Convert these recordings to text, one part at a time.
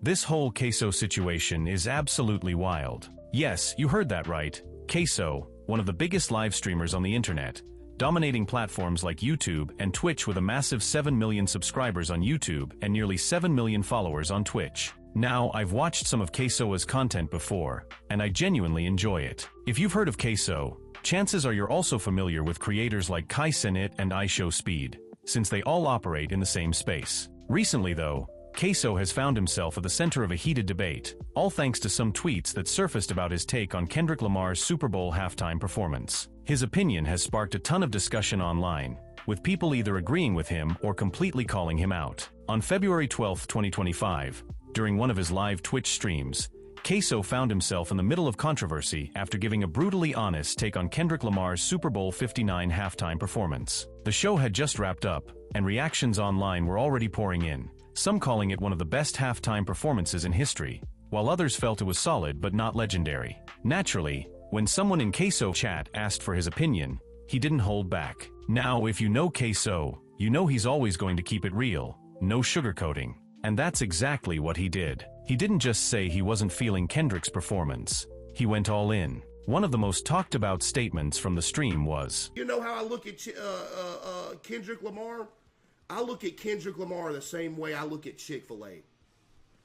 This whole CaseOh situation is absolutely wild. Yes, you heard that right. CaseOh, one of the biggest live streamers on the internet, dominating platforms like YouTube and Twitch with a massive 7 million subscribers on YouTube and nearly 7 million followers on Twitch. Now, I've watched some of CaseOh's content before, and I genuinely enjoy it. If you've heard of CaseOh, chances are you're also familiar with creators like CaseOh and iShowSpeed, since they all operate in the same space. Recently though, CaseOh has found himself at the center of a heated debate, all thanks to some tweets that surfaced about his take on Kendrick Lamar's Super Bowl halftime performance. His opinion has sparked a ton of discussion online, with people either agreeing with him or completely calling him out. On February 12, 2025, during one of his live Twitch streams, CaseOh found himself in the middle of controversy after giving a brutally honest take on Kendrick Lamar's Super Bowl 59 halftime performance. The show had just wrapped up, and reactions online were already pouring in, some calling it one of the best halftime performances in history, while others felt it was solid but not legendary. Naturally, when someone in CaseOh chat asked for his opinion, he didn't hold back. Now, if you know CaseOh, you know he's always going to keep it real, no sugarcoating. And that's exactly what he did. He didn't just say he wasn't feeling Kendrick's performance. He went all in. One of the most talked about statements from the stream was, "You know how I look at Kendrick Lamar? I look at Kendrick Lamar the same way I look at Chick-fil-A.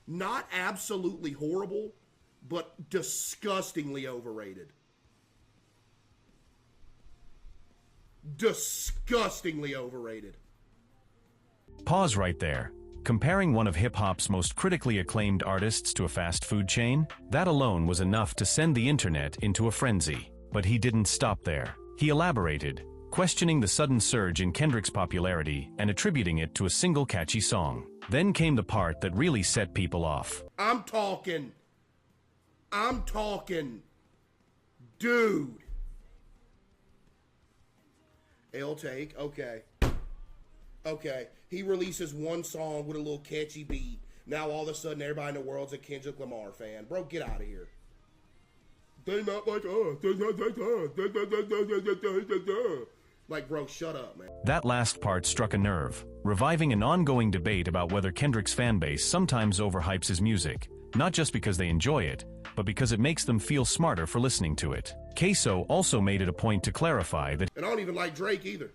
Not absolutely horrible, but disgustingly overrated. Disgustingly overrated." Pause right there. Comparing one of hip-hop's most critically acclaimed artists to a fast food chain? That alone was enough to send the internet into a frenzy. But he didn't stop there. He elaborated, questioning the sudden surge in Kendrick's popularity and attributing it to a single catchy song. Then came the part that really set people off. I'm talking, dude. It'll take, okay. He releases one song with a little catchy beat. Now all of a sudden everybody in the world's a Kendrick Lamar fan. Bro, get out of here. They not like us. Like, bro, shut up, man. That last part struck a nerve, reviving an ongoing debate about whether Kendrick's fanbase sometimes overhypes his music, not just because they enjoy it, but because it makes them feel smarter for listening to it. CaseOh also made it a point to clarify that, and I don't even like Drake either.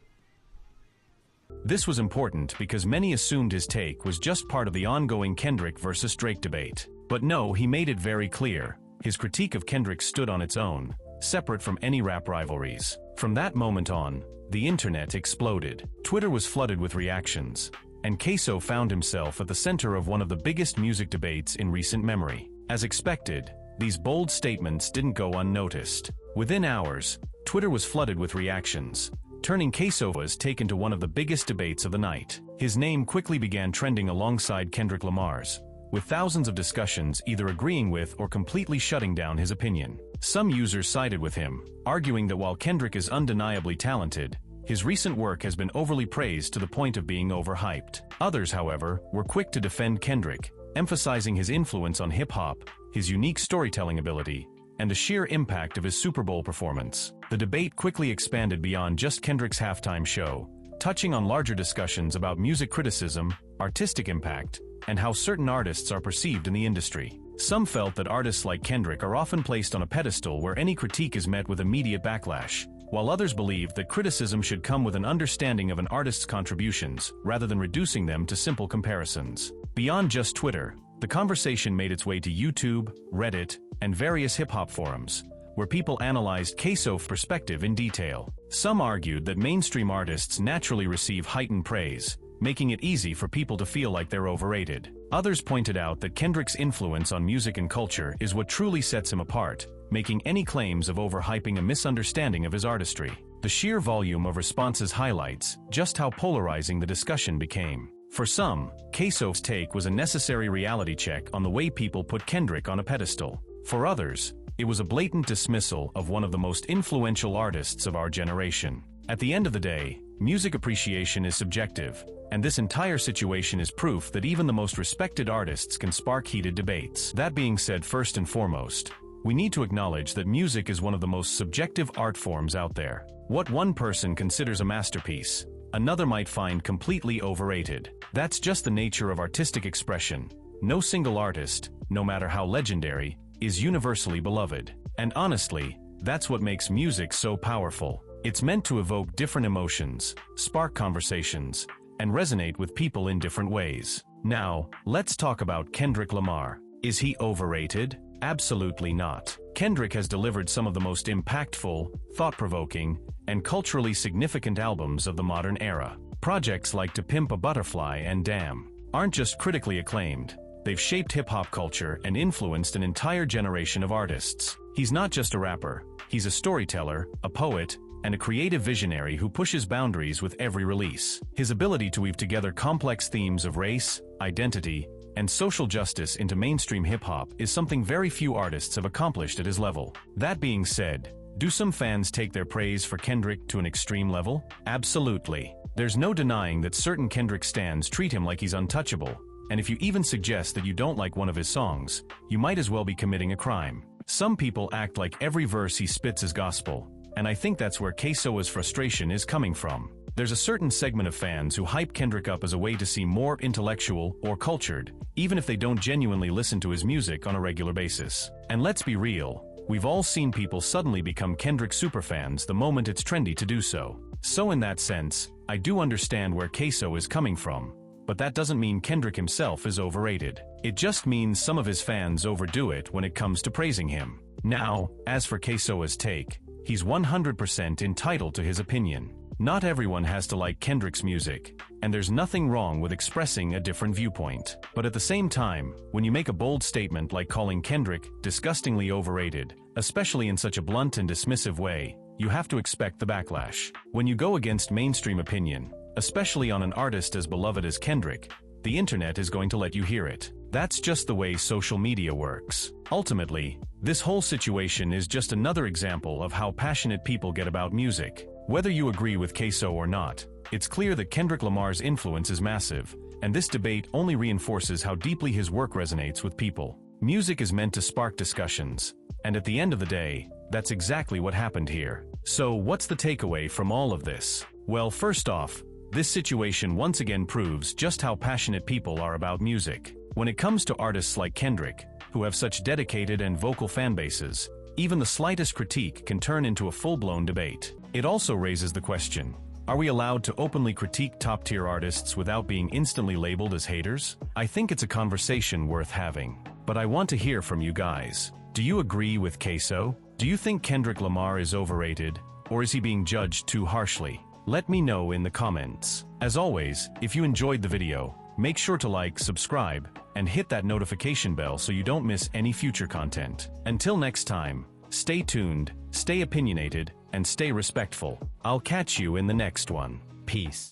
This was important because many assumed his take was just part of the ongoing Kendrick versus Drake debate. But no, he made it very clear. His critique of Kendrick stood on its own, separate from any rap rivalries. From that moment on, the internet exploded. Twitter was flooded with reactions, and CaseOh found himself at the center of one of the biggest music debates in recent memory. As expected, these bold statements didn't go unnoticed. Within hours, Twitter was flooded with reactions, turning CaseOh's take into one of the biggest debates of the night. His name quickly began trending alongside Kendrick Lamar's, with thousands of discussions either agreeing with or completely shutting down his opinion. Some users sided with him, arguing that while Kendrick is undeniably talented, his recent work has been overly praised to the point of being overhyped. Others, however, were quick to defend Kendrick, emphasizing his influence on hip-hop, his unique storytelling ability, and the sheer impact of his Super Bowl performance. The debate quickly expanded beyond just Kendrick's halftime show, touching on larger discussions about music criticism, artistic impact, and how certain artists are perceived in the industry. Some felt that artists like Kendrick are often placed on a pedestal where any critique is met with immediate backlash, while others believed that criticism should come with an understanding of an artist's contributions, rather than reducing them to simple comparisons. Beyond just Twitter, the conversation made its way to YouTube, Reddit, and various hip-hop forums, where people analyzed CaseOh's perspective in detail. Some argued that mainstream artists naturally receive heightened praise, making it easy for people to feel like they're overrated. Others pointed out that Kendrick's influence on music and culture is what truly sets him apart, making any claims of overhyping a misunderstanding of his artistry. The sheer volume of responses highlights just how polarizing the discussion became. For some, CaseOh's take was a necessary reality check on the way people put Kendrick on a pedestal. For others, it was a blatant dismissal of one of the most influential artists of our generation. At the end of the day, music appreciation is subjective, and this entire situation is proof that even the most respected artists can spark heated debates. That being said, first and foremost, we need to acknowledge that music is one of the most subjective art forms out there. What one person considers a masterpiece, another might find completely overrated. That's just the nature of artistic expression, no single artist, no matter how legendary, is universally beloved. And honestly, that's what makes music so powerful. It's meant to evoke different emotions, spark conversations, and resonate with people in different ways. Now, let's talk about Kendrick Lamar. Is he overrated? Absolutely not. Kendrick has delivered some of the most impactful, thought-provoking, and culturally significant albums of the modern era. Projects like To Pimp a Butterfly and Damn aren't just critically acclaimed. They've shaped hip-hop culture and influenced an entire generation of artists. He's not just a rapper, he's a storyteller, a poet, and a creative visionary who pushes boundaries with every release. His ability to weave together complex themes of race, identity, and social justice into mainstream hip-hop is something very few artists have accomplished at his level. That being said, do some fans take their praise for Kendrick to an extreme level? Absolutely. There's no denying that certain Kendrick stans treat him like he's untouchable, and if you even suggest that you don't like one of his songs, you might as well be committing a crime. Some people act like every verse he spits is gospel, and I think that's where CaseOh's frustration is coming from. There's a certain segment of fans who hype Kendrick up as a way to seem more intellectual or cultured, even if they don't genuinely listen to his music on a regular basis. And let's be real, we've all seen people suddenly become Kendrick superfans the moment it's trendy to do so. So in that sense, I do understand where CaseOh is coming from. But that doesn't mean Kendrick himself is overrated. It just means some of his fans overdo it when it comes to praising him. Now, as for CaseOh's take, he's 100% entitled to his opinion. Not everyone has to like Kendrick's music, and there's nothing wrong with expressing a different viewpoint. But at the same time, when you make a bold statement like calling Kendrick disgustingly overrated, especially in such a blunt and dismissive way, you have to expect the backlash. When you go against mainstream opinion, especially on an artist as beloved as Kendrick, the internet is going to let you hear it. That's just the way social media works. Ultimately, this whole situation is just another example of how passionate people get about music. Whether you agree with CaseOh or not, it's clear that Kendrick Lamar's influence is massive, and this debate only reinforces how deeply his work resonates with people. Music is meant to spark discussions, and at the end of the day, that's exactly what happened here. So what's the takeaway from all of this? Well, first off, this situation once again proves just how passionate people are about music. When it comes to artists like Kendrick, who have such dedicated and vocal fan bases, even the slightest critique can turn into a full-blown debate. It also raises the question, are we allowed to openly critique top-tier artists without being instantly labeled as haters? I think it's a conversation worth having. But I want to hear from you guys. Do you agree with CaseOh? Do you think Kendrick Lamar is overrated, or is he being judged too harshly? Let me know in the comments. As always, if you enjoyed the video, make sure to like, subscribe, and hit that notification bell so you don't miss any future content. Until next time, stay tuned, stay opinionated, and stay respectful. I'll catch you in the next one. Peace.